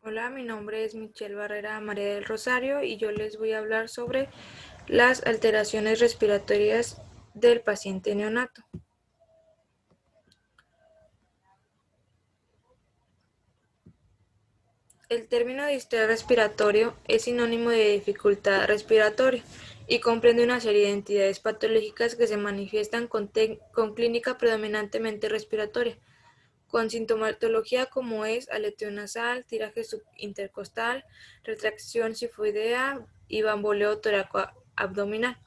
Hola, mi nombre es Michelle Barrera María del Rosario y yo les voy a hablar sobre las alteraciones respiratorias del paciente neonato. El término distrés respiratorio es sinónimo de dificultad respiratoria y comprende una serie de entidades patológicas que se manifiestan con clínica predominantemente respiratoria, con sintomatología como es aleteo nasal, tiraje subintercostal, retracción sifoidea y bamboleo toracoabdominal.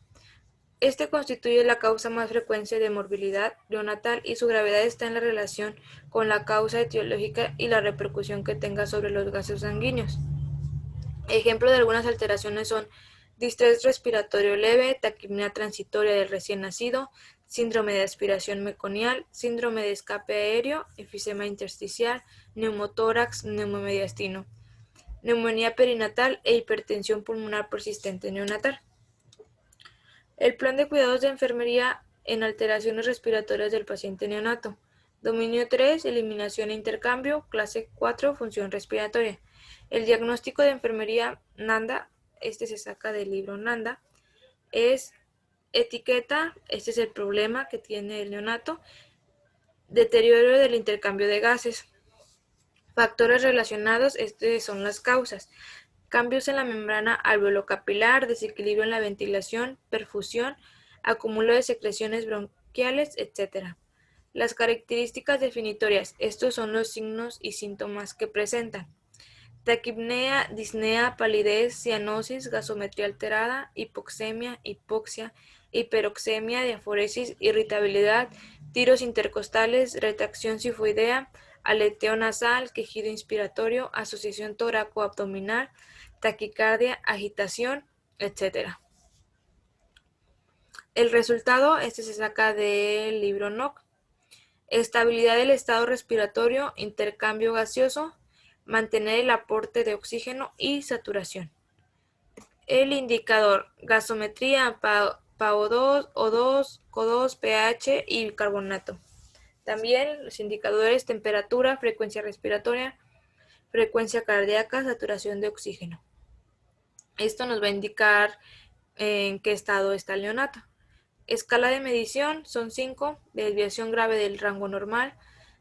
Este constituye la causa más frecuente de morbilidad neonatal y su gravedad está en la relación con la causa etiológica y la repercusión que tenga sobre los gases sanguíneos. Ejemplo de algunas alteraciones son distrés respiratorio leve, taquipnea transitoria del recién nacido, síndrome de aspiración meconial, síndrome de escape aéreo, efisema intersticial, neumotórax, neumomediastino, neumonía perinatal e hipertensión pulmonar persistente neonatal. El plan de cuidados de enfermería en alteraciones respiratorias del paciente neonato. Dominio 3, eliminación e intercambio. Clase 4, función respiratoria. El diagnóstico de enfermería NANDA, este se saca del libro NANDA, es etiqueta, este es el problema que tiene el neonato, deterioro del intercambio de gases. Factores relacionados, estas son las causas. Cambios en la membrana alveolo-capilar, desequilibrio en la ventilación, perfusión, acúmulo de secreciones bronquiales, etc. Las características definitorias, estos son los signos y síntomas que presentan. Taquipnea, disnea, palidez, cianosis, gasometría alterada, hipoxemia, hipoxia, hiperoxemia, diaforesis, irritabilidad, tiros intercostales, retracción sifoidea, aleteo nasal, quejido inspiratorio, asociación toraco-abdominal, taquicardia, agitación, etc. El resultado, este se saca del libro NOC. Estabilidad del estado respiratorio, intercambio gaseoso, mantener el aporte de oxígeno y saturación. El indicador, gasometría, PaO2, O2, CO2, pH y carbonato. También los indicadores, temperatura, frecuencia respiratoria, frecuencia cardíaca, saturación de oxígeno. Esto nos va a indicar en qué estado está el neonato. Escala de medición son 5, desviación grave del rango normal,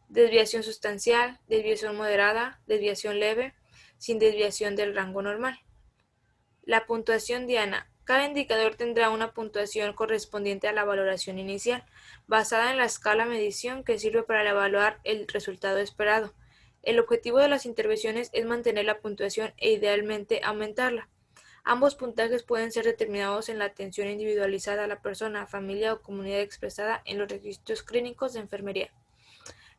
desviación sustancial, desviación moderada, desviación leve, sin desviación del rango normal. La puntuación diana. Cada indicador tendrá una puntuación correspondiente a la valoración inicial, basada en la escala medición que sirve para evaluar el resultado esperado. El objetivo de las intervenciones es mantener la puntuación e idealmente aumentarla. Ambos puntajes pueden ser determinados en la atención individualizada a la persona, familia o comunidad expresada en los registros clínicos de enfermería.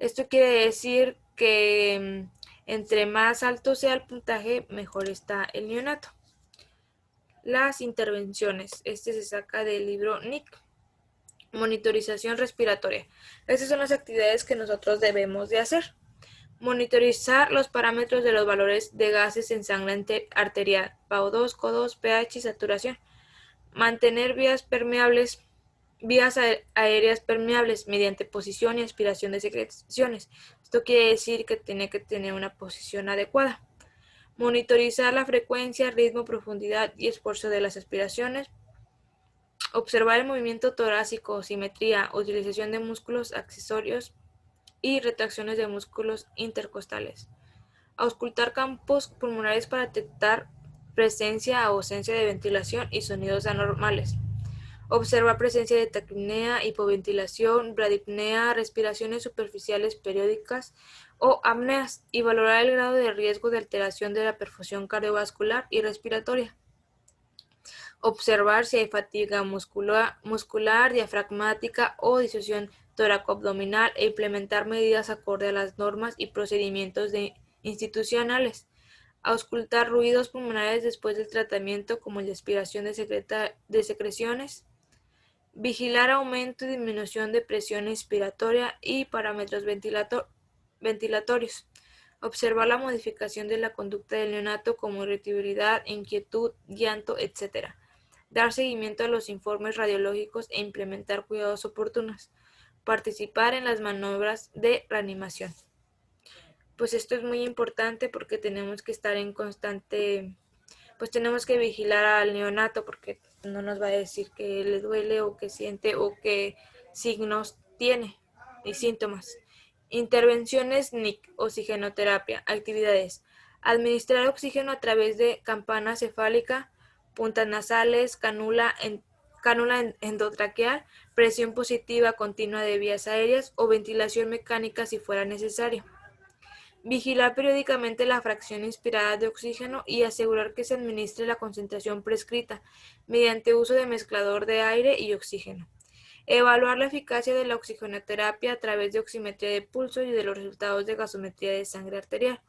Esto quiere decir que entre más alto sea el puntaje, mejor está el neonato. Las intervenciones. Este se saca del libro NIC. Monitoриzación respiratoria. Estas son las actividades que nosotros debemos de hacer. Monitorizar los parámetros de los valores de gases en sangre arterial, PaO2, CO2, pH y saturación. Mantener vías aéreas permeables mediante posición y aspiración de secreciones. Esto quiere decir que tiene que tener una posición adecuada. Monitorizar la frecuencia, ritmo, profundidad y esfuerzo de las aspiraciones. Observar el movimiento torácico, simetría, utilización de músculos accesorios y retracciones de músculos intercostales. Auscultar campos pulmonares para detectar presencia o ausencia de ventilación y sonidos anormales. Observar presencia de taquipnea, hipoventilación, bradipnea, respiraciones superficiales periódicas o apneas y valorar el grado de riesgo de alteración de la perfusión cardiovascular y respiratoria. Observar si hay fatiga muscular, diafragmática o disociación toracoabdominal e implementar medidas acorde a las normas y procedimientos institucionales. Auscultar ruidos pulmonares después del tratamiento como la aspiración de secreciones. Vigilar aumento y disminución de presión inspiratoria y parámetros ventilatorios. Observar la modificación de la conducta del neonato como irritabilidad, inquietud, llanto, etc. Dar seguimiento a los informes radiológicos e implementar cuidados oportunos. Participar en las maniobras de reanimación. Pues esto es muy importante porque tenemos que estar en constante, pues tenemos que vigilar al neonato porque no nos va a decir que le duele o que siente o qué signos tiene y síntomas. Intervenciones NIC, oxigenoterapia, actividades. Administrar oxígeno a través de campana cefálica, puntas nasales, cánula endotraqueal, presión positiva continua de vías aéreas o ventilación mecánica si fuera necesario. Vigilar periódicamente la fracción inspirada de oxígeno y asegurar que se administre la concentración prescrita mediante uso de mezclador de aire y oxígeno. Evaluar la eficacia de la oxigenoterapia a través de oximetría de pulso y de los resultados de gasometría de sangre arterial.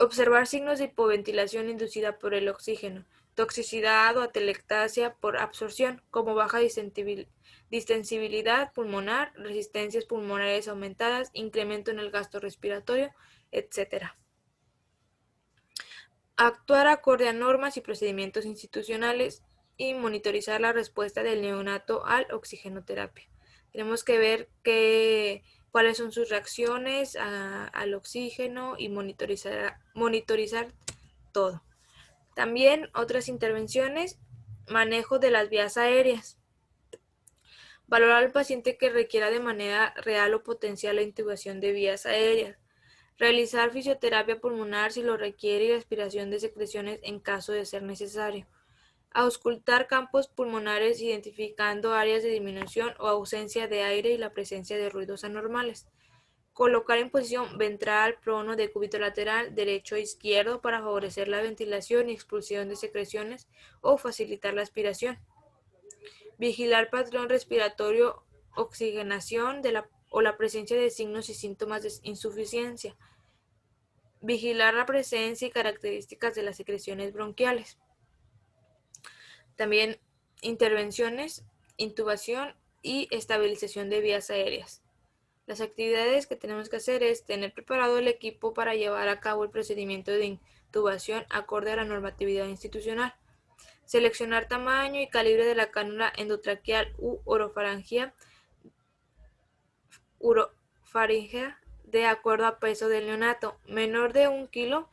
Observar signos de hipoventilación inducida por el oxígeno, toxicidad o atelectasia por absorción, como baja distensibilidad pulmonar, resistencias pulmonares aumentadas, incremento en el gasto respiratorio, etc. Actuar acorde a normas y procedimientos institucionales y monitorizar la respuesta del neonato al oxigenoterapia. Tenemos que ver cuáles son sus reacciones al oxígeno y monitorizar todo. También otras intervenciones, manejo de las vías aéreas. Valorar al paciente que requiera de manera real o potencial la intubación de vías aéreas. Realizar fisioterapia pulmonar si lo requiere y aspiración de secreciones en caso de ser necesario. Auscultar campos pulmonares identificando áreas de disminución o ausencia de aire y la presencia de ruidos anormales. Colocar en posición ventral, prono, decúbito lateral, derecho e izquierdo para favorecer la ventilación y expulsión de secreciones o facilitar la aspiración. Vigilar patrón respiratorio, oxigenación o la presencia de signos y síntomas de insuficiencia. Vigilar la presencia y características de las secreciones bronquiales. También intervenciones, intubación y estabilización de vías aéreas. Las actividades que tenemos que hacer es tener preparado el equipo para llevar a cabo el procedimiento de intubación acorde a la normatividad institucional. Seleccionar tamaño y calibre de la cánula endotraqueal u orofaringea de acuerdo a peso del neonato. Menor de 1 kilo,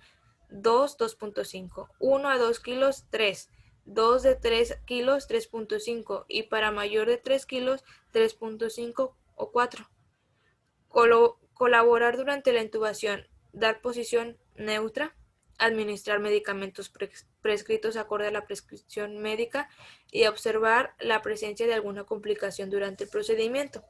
2.5. 1 a 2 kilos, 3. 2 de 3 kilos, 3.5. Y para mayor de 3 kilos, 3.5 o 4. Colaborar durante la intubación, dar posición neutra, administrar medicamentos prescritos acorde a la prescripción médica y observar la presencia de alguna complicación durante el procedimiento.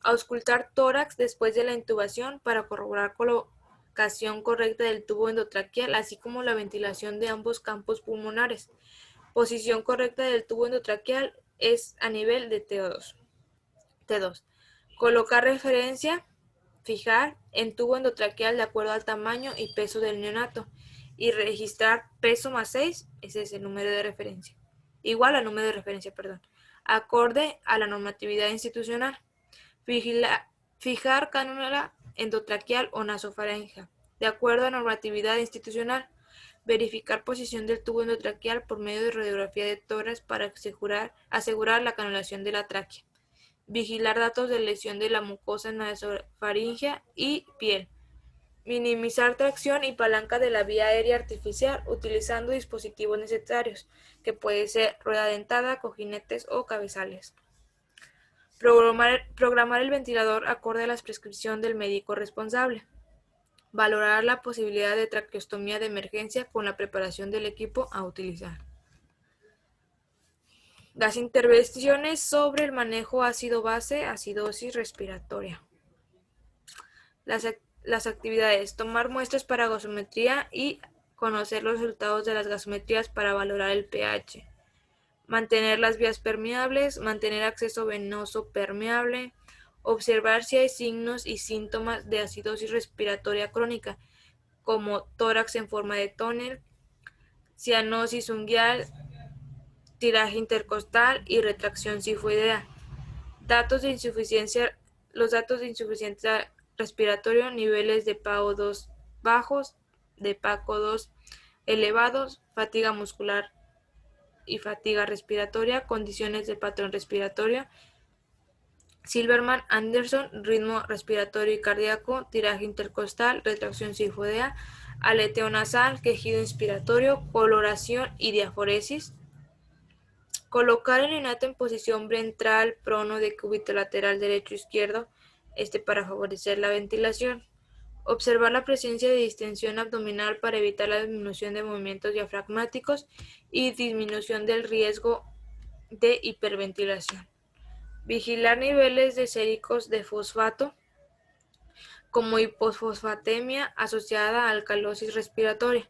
Auscultar tórax después de la intubación para corroborar colocación correcta del tubo endotraqueal, así como la ventilación de ambos campos pulmonares. Posición correcta del tubo endotraqueal es a nivel de T2. Colocar referencia, fijar en tubo endotraqueal de acuerdo al tamaño y peso del neonato y registrar peso más 6, ese es el número de referencia, igual al número de referencia, acorde a la normatividad institucional. Fijar cánula endotraqueal o nasofaringea, de acuerdo a normatividad institucional. Verificar posición del tubo endotraqueal por medio de radiografía de tórax para asegurar la canulación de la tráquea. Vigilar datos de lesión de la mucosa nasofaringea y piel. Minimizar tracción y palanca de la vía aérea artificial utilizando dispositivos necesarios, que puede ser rueda dentada, cojinetes o cabezales. Programar el ventilador acorde a la prescripción del médico responsable. Valorar la posibilidad de traqueostomía de emergencia con la preparación del equipo a utilizar. Las intervenciones sobre el manejo ácido-base, acidosis respiratoria. Las actividades: tomar muestras para gasometría y conocer los resultados de las gasometrías para valorar el pH. Mantener las vías permeables, mantener acceso venoso permeable, observar si hay signos y síntomas de acidosis respiratoria crónica, como tórax en forma de tóner, cianosis unguial, tiraje intercostal y retracción sifoidea. Los datos de insuficiencia respiratoria, niveles de PaO2 bajos, de PaCO2 elevados, fatiga muscular y fatiga respiratoria, condiciones del patrón respiratorio, Silverman Anderson, ritmo respiratorio y cardíaco, tiraje intercostal, retracción sifoidea, aleteo nasal, quejido inspiratorio, coloración y diaforesis. Colocar el neonato en posición ventral, prono, decúbito lateral derecho izquierdo, para favorecer la ventilación. Observar la presencia de distensión abdominal para evitar la disminución de movimientos diafragmáticos y disminución del riesgo de hiperventilación. Vigilar niveles de séricos de fosfato como hipofosfatemia asociada a alcalosis respiratoria.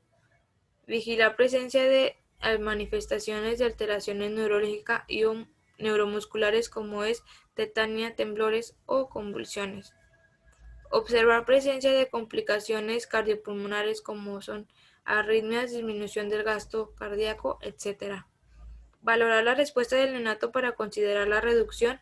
Vigilar presencia de manifestaciones de alteraciones neurológicas y o neuromusculares como es tetania, temblores o convulsiones. Observar presencia de complicaciones cardiopulmonares como son arritmias, disminución del gasto cardíaco, etc. Valorar la respuesta del neonato para considerar la reducción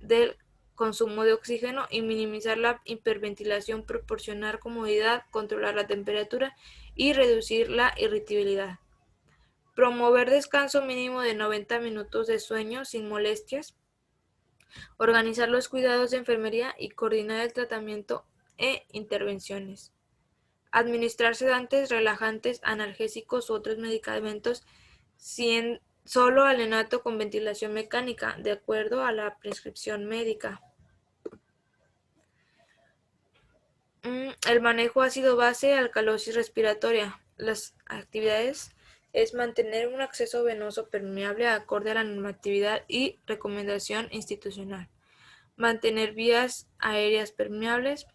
del consumo de oxígeno y minimizar la hiperventilación, proporcionar comodidad, controlar la temperatura y reducir la irritabilidad. Promover descanso mínimo de 90 minutos de sueño sin molestias. Organizar los cuidados de enfermería y coordinar el tratamiento e intervenciones. Administrar sedantes, relajantes, analgésicos u otros medicamentos solo al neonato con ventilación mecánica, de acuerdo a la prescripción médica. El manejo ácido base, alcalosis respiratoria. Las actividades es mantener un acceso venoso permeable acorde a la normatividad y recomendación institucional. Mantener vías aéreas permeables.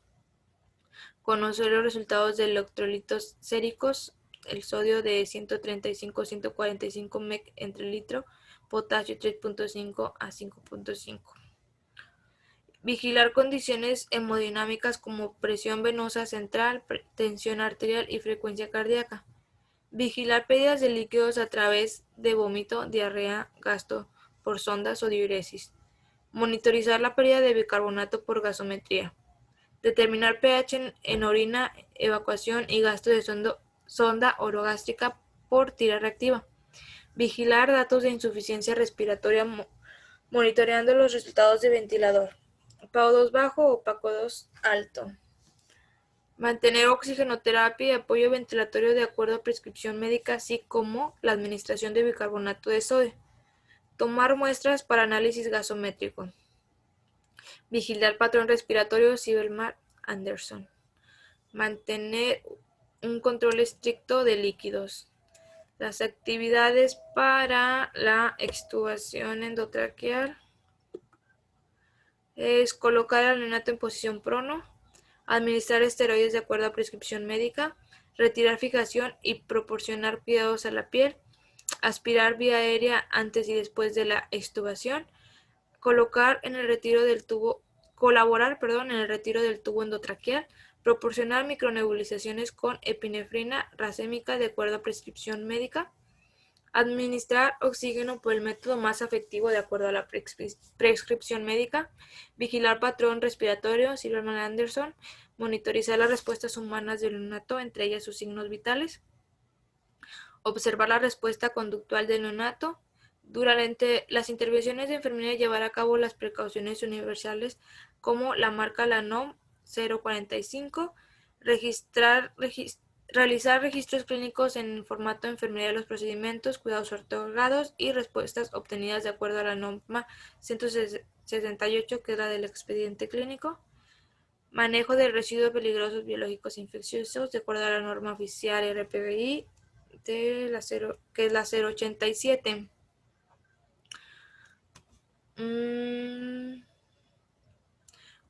Conocer los resultados de electrolitos séricos, el sodio de 135-145 mEq entre litro, potasio 3.5 a 5.5. Vigilar condiciones hemodinámicas como presión venosa central, tensión arterial y frecuencia cardíaca. Vigilar pérdidas de líquidos a través de vómito, diarrea, gasto por sondas o diuresis. Monitorizar la pérdida de bicarbonato por gasometría. Determinar pH en orina, evacuación y gasto de sonda orogástrica por tira reactiva. Vigilar datos de insuficiencia respiratoria monitoreando los resultados de ventilador. PAO2 bajo o PACO2 alto. Mantener oxigenoterapia y apoyo ventilatorio de acuerdo a prescripción médica, así como la administración de bicarbonato de sodio. Tomar muestras para análisis gasométrico. Vigilar patrón respiratorio, Silverman Anderson. Mantener un control estricto de líquidos. Las actividades para la extubación endotraqueal es colocar al neonato en posición prono, administrar esteroides de acuerdo a prescripción médica, retirar fijación y proporcionar cuidados a la piel, aspirar vía aérea antes y después de la extubación, colaborar en el retiro del tubo endotraqueal, proporcionar micronebulizaciones con epinefrina racémica de acuerdo a prescripción médica, administrar oxígeno por el método más efectivo de acuerdo a la prescripción médica, vigilar patrón respiratorio, Silverman Anderson, monitorizar las respuestas humanas del neonato, entre ellas sus signos vitales, observar la respuesta conductual del neonato. Durante las intervenciones de enfermería llevar a cabo las precauciones universales como la marca la NOM 045, realizar registros clínicos en formato de enfermería de los procedimientos, cuidados otorgados y respuestas obtenidas de acuerdo a la norma 168, que es la del expediente clínico. Manejo de residuos peligrosos biológicos e infecciosos de acuerdo a la norma oficial RPBI, que es la 087.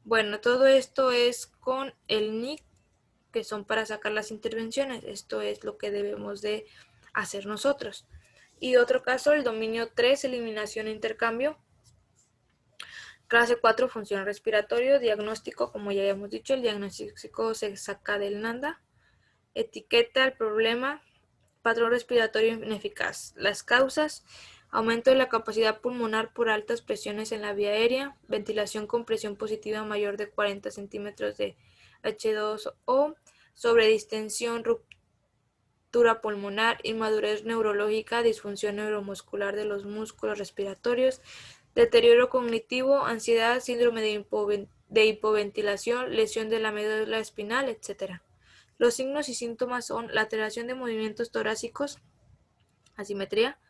Bueno, todo esto es con el NIC, que son para sacar las intervenciones. Esto es lo que debemos de hacer nosotros. Y otro caso, el dominio 3, eliminación e intercambio. Clase 4, función respiratorio. Diagnóstico, como ya habíamos dicho, el diagnóstico se saca del NANDA. Etiqueta el problema. Patrón respiratorio ineficaz. Las causas: aumento de la capacidad pulmonar por altas presiones en la vía aérea, ventilación con presión positiva mayor de 40 centímetros de H2O, sobredistensión, ruptura pulmonar, inmadurez neurológica, disfunción neuromuscular de los músculos respiratorios, deterioro cognitivo, ansiedad, síndrome de hipoventilación, lesión de la médula espinal, etc. Los signos y síntomas son la alteración de movimientos torácicos, asimetría,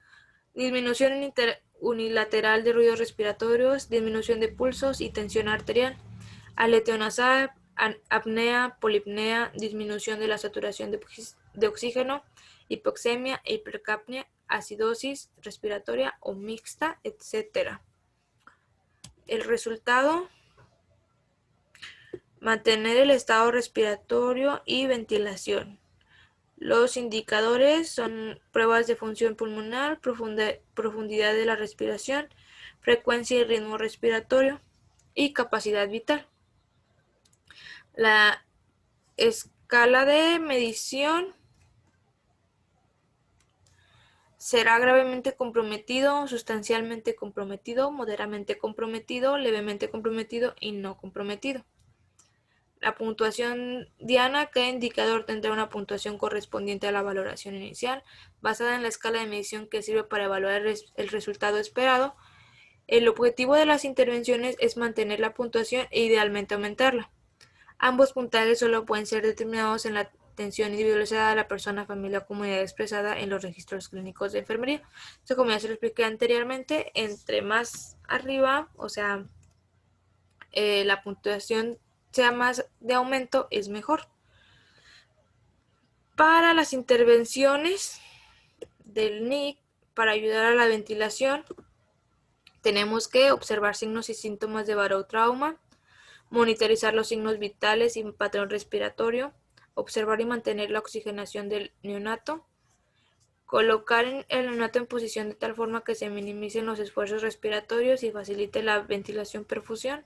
disminución unilateral de ruidos respiratorios, disminución de pulsos y tensión arterial, aleteo nasal, apnea, polipnea, disminución de la saturación de oxígeno, hipoxemia, hipercapnia, acidosis respiratoria o mixta, etc. El resultado: mantener el estado respiratorio y ventilación. Los indicadores son pruebas de función pulmonar, profundidad de la respiración, frecuencia y ritmo respiratorio y capacidad vital. La escala de medición será gravemente comprometido, sustancialmente comprometido, moderadamente comprometido, levemente comprometido y no comprometido. La puntuación diana, cada indicador tendrá una puntuación correspondiente a la valoración inicial, basada en la escala de medición que sirve para evaluar el resultado esperado. El objetivo de las intervenciones es mantener la puntuación e idealmente aumentarla. Ambos puntajes solo pueden ser determinados en la atención individualizada a la persona, familia o comunidad expresada en los registros clínicos de enfermería. Esto, como ya se lo expliqué anteriormente, entre más arriba, o sea, la puntuación sea más de aumento, es mejor. Para las intervenciones del NIC, para ayudar a la ventilación, tenemos que observar signos y síntomas de barotrauma, monitorizar los signos vitales y patrón respiratorio, observar y mantener la oxigenación del neonato, colocar el neonato en posición de tal forma que se minimicen los esfuerzos respiratorios y facilite la ventilación-perfusión,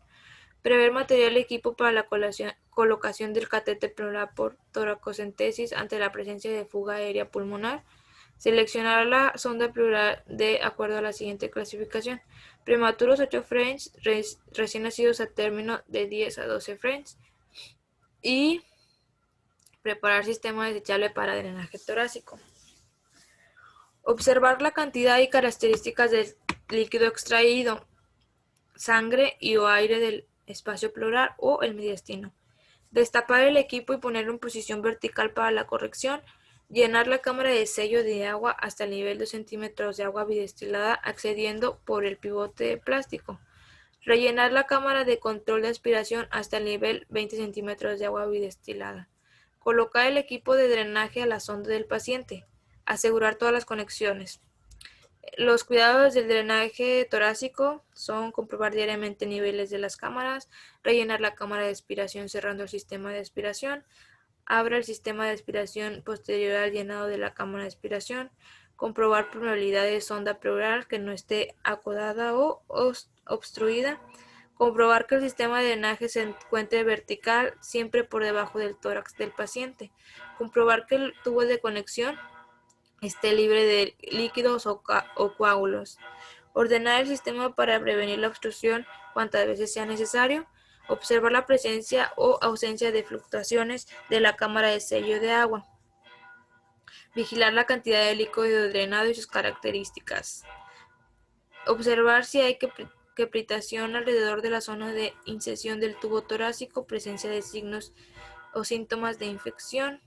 prever material y equipo para la colocación del catéter pleural por toracocentesis ante la presencia de fuga aérea pulmonar, seleccionar la sonda pleural de acuerdo a la siguiente clasificación: prematuros 8 frames, recién nacidos a término de 10 a 12 frames, y preparar sistema desechable para drenaje torácico. Observar la cantidad y características del líquido extraído, sangre y o aire del espacio pleural o el mediastino. Destapar el equipo y ponerlo en posición vertical para la corrección. Llenar la cámara de sello de agua hasta el nivel de 2 centímetros de agua bidestilada accediendo por el pivote de plástico. Rellenar la cámara de control de aspiración hasta el nivel 20 centímetros de agua bidestilada. Colocar el equipo de drenaje a la sonda del paciente. Asegurar todas las conexiones. Los cuidados del drenaje torácico son comprobar diariamente niveles de las cámaras, rellenar la cámara de aspiración cerrando el sistema de aspiración, abra el sistema de aspiración posterior al llenado de la cámara de aspiración, comprobar permeabilidad de sonda pleural que no esté acodada o obstruida, comprobar que el sistema de drenaje se encuentre vertical siempre por debajo del tórax del paciente, comprobar que el tubo de conexión esté libre de líquidos o coágulos, ordenar el sistema para prevenir la obstrucción cuantas veces sea necesario, observar la presencia o ausencia de fluctuaciones de la cámara de sello de agua, vigilar la cantidad de líquido drenado y sus características, observar si hay crepitación alrededor de la zona de incisión del tubo torácico, presencia de signos o síntomas de infección,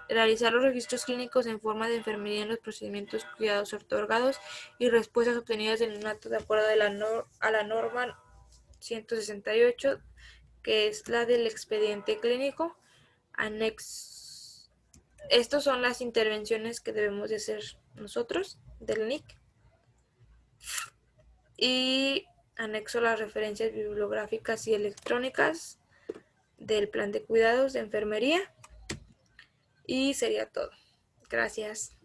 realizar los registros clínicos en forma de enfermería en los procedimientos cuidados otorgados y respuestas obtenidas del neonato de acuerdo a la norma 168, que es la del expediente clínico. Estas son las intervenciones que debemos de hacer nosotros del NIC. Y anexo las referencias bibliográficas y electrónicas del plan de cuidados de enfermería. Y sería todo. Gracias.